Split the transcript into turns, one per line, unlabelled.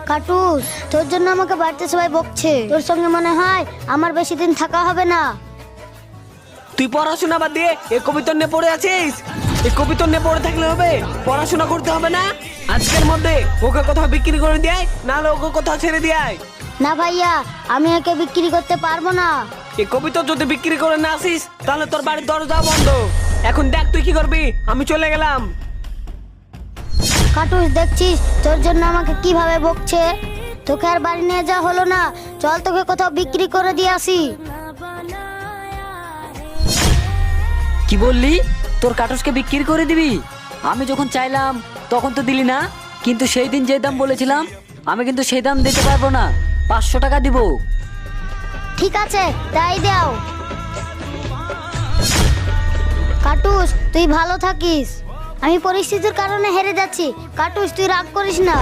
কাটুস, তোর জন্য আমাকে বাড়িতে সবাই বকছে। তোর সঙ্গে মনে হয় আমার বেশি দিন থাকা হবে না।
তুই পড়াশোনা বাদ দিয়ে এই কবিতর নিয়ে পড়ে আছিস। এই কবিতর নিয়ে পড়ে থাকলে হবে? পড়াশোনা করতে হবে না? আজকের মধ্যে ওকে কোথাও বিক্রি করে দেয়, নাহলে ওকে কোথাও ছেড়ে দেয়।
না ভাইয়া, আমি একে বিক্রি করতে পারবো না।
এই কবিতর যদি বিক্রি করে না আসিস তাহলে তোর বাড়ির দরজা বন্ধ। এখন দেখ তুই কি করবি, আমি চলে গেলাম।
কাটুস, দেখছিস তোর জন্য আমাকে কিভাবে বকছে। তোকে আর বাড়ি নিয়ে যাওয়া হলো না, চল তোকে কোথাও বিক্রি করে দিয়ে আসি।
কি বললি? তোর কাটুসকে বিক্রি করে দিবি? আমি যখন চাইলাম তখন তো দিলি না। কিন্তু সেই দিন যে দাম বলেছিলাম আমি কিন্তু সেই দাম দিতে পারবো না। 500 টাকা দিব।
ঠিক আছে, তাই দাও। কাটুস, তুই ভালো থাকিস। আমি পরিস্থিতির কারণে হেরে যাচ্ছি। কাটুস, তুই রাগ করিস না।